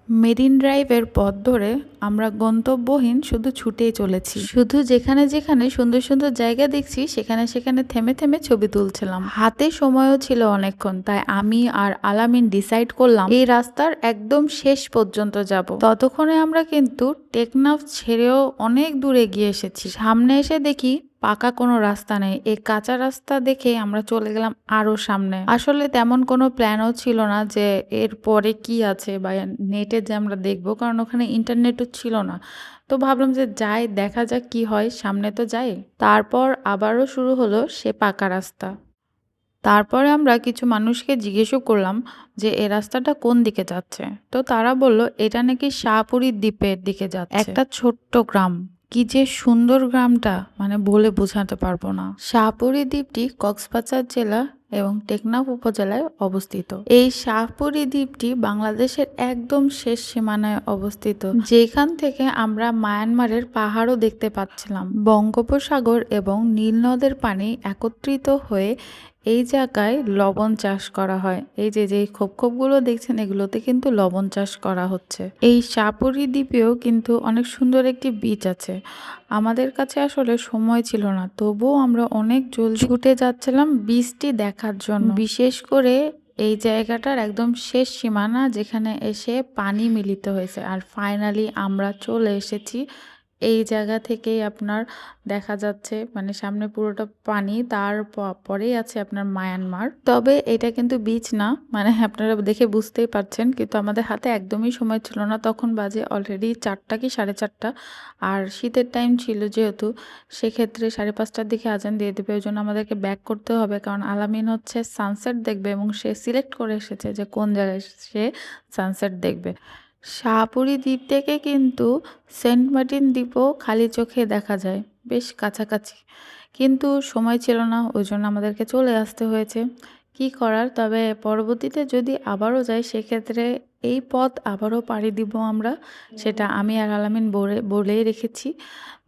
Marine ড্রাইভের পথ ধরে আমরা গন্তব্যহীন শুধু ছুটেই চলেছি। শুধু যেখানে যেখানে সুন্দর সুন্দর জায়গা দেখছি সেখানে সেখানে থেমে থেমে ছবি তুলছিলাম। হাতে সময়ও ছিল অনেকক্ষণ, তাই আমি আর আলামিন ডিসাইড করলাম এই রাস্তার একদম শেষ পর্যন্ত যাব। ততক্ষণে আমরা কিন্তু টেকনাফ ছেড়েও অনেক দূরে গিয়ে এসেছি। সামনে এসে দেখি পাকা কোনো রাস্তা নেই। এই কাঁচা রাস্তা দেখে আমরা চলে গেলাম আরো সামনে। আসলে তেমন কোনো প্ল্যানও ছিল না যে এর পরে কি আছে বা নেটে যে আমরা দেখবো, কারণ ওখানে ইন্টারনেটও ছিল না। তো ভাবলাম যে যাই, দেখা যাক কি হয়, সামনে তো যাই। তারপর আবারও শুরু হলো সে পাকা রাস্তা। তারপরে আমরা কিছু মানুষকে জিজ্ঞেসও করলাম যে এই রাস্তাটা কোন দিকে যাচ্ছে। তো তারা বলল এটা নাকি শাহপুরী দ্বীপের দিকে যাচ্ছে, একটা ছোট্ট গ্রাম। কি যে সুন্দর গ্রামটা, মানে বলে বোঝাতে পারবো না। শাহপুরী দ্বীপটি কক্সবাজার জেলা এবং টেকনাফ উপজেলায় অবস্থিত। এই শাহপুরী দ্বীপটি বাংলাদেশের একদম শেষ সীমানায় অবস্থিত, যেখান থেকে আমরা মায়ানমারের পাহাড়ও দেখতে পাচ্ছিলাম। বঙ্গোপসাগর এবং নীল নদের পানি একত্রিত হয়ে এই জায়গায় লবণ চাষ করা হয়। এই যে যে খোপখোপগুলো দেখছেন, এগুলোতে কিন্তু লবণ চাষ করা হচ্ছে। এই শাহপুরী দ্বীপেও কিন্তু অনেক সুন্দর একটি বিচ আছে। আমাদের কাছে আসলে সময় ছিল না, তবুও আমরা অনেক জলদি ছুটে যাচ্ছিলাম বীচটি দেখার জন্য। বিশেষ করে এই জায়গাটার একদম শেষ সীমানা, যেখানে এসে পানি মিলিত হয়েছে। আর ফাইনালি আমরা চলে এসেছি। এই জায়গা থেকেই আপনার দেখা যাচ্ছে, মানে সামনে পুরোটা পানি, তার পরেই আছে আপনার মায়ানমার। তবে এটা কিন্তু বিচ না, মানে আপনারা দেখে বুঝতেই পারছেন। কিন্তু আমাদের হাতে একদমই সময় ছিল না, তখন বাজে অলরেডি 4টা কি 4:30। আর শীতের টাইম ছিল যেহেতু, সেক্ষেত্রে 5:30টার দিকে আজান দিয়ে দেবে। ওই জন্য আমাদেরকে ব্যাক করতে হবে, কারণ আলামিন হচ্ছে সানসেট দেখবে এবং সে সিলেক্ট করে এসেছে যে কোন জায়গায় সে সানসেট দেখবে। শাহপুরী দ্বীপ থেকে কিন্তু সেন্ট মার্টিন দ্বীপও খালি চোখে দেখা যায়, বেশ কাছাকাছি। কিন্তু সময় ছিল না, ওই জন্য আমাদেরকে চলে আসতে হয়েছে। কি করার, তবে পরবর্তীতে যদি আবারও যাই সেক্ষেত্রে এই পথ আবারও পাড়ি দিব আমরা, সেটা আমি আর আলামিন বলেই রেখেছি।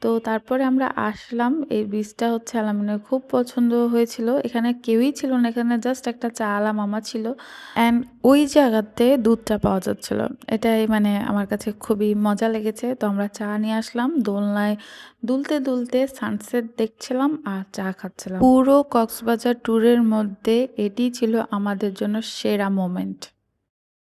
তো তারপরে আমরা আসলাম। এই বীজটা হচ্ছে আলামিনের খুব পছন্দ হয়েছিল। এখানে কেউই ছিল না, এখানে জাস্ট একটা চা আলা মামা ছিল, অ্যান্ড ওই জায়গাতে দুধ চা পাওয়া যাচ্ছিল। এটাই মানে আমার কাছে খুবই মজা লেগেছে। তো আমরা চা নিয়ে আসলাম, দোলনায় দুলতে দুলতে সানসেট দেখছিলাম আর চা খাচ্ছিলাম। পুরো কক্সবাজার ট্যুরের মধ্যে এটি ছিল আমাদের জন্য সেরা মোমেন্ট।